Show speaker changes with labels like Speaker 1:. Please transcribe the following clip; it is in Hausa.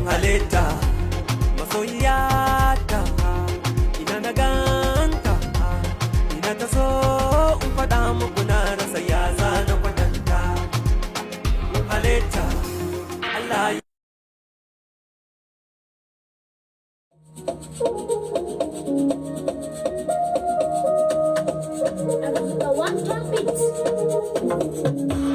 Speaker 1: halitta masoyiyata, ina na ganta, ina ta so in faɗa muku na rasa ya za na kwatanta. Halitta Allah ya
Speaker 2: The one trumpet.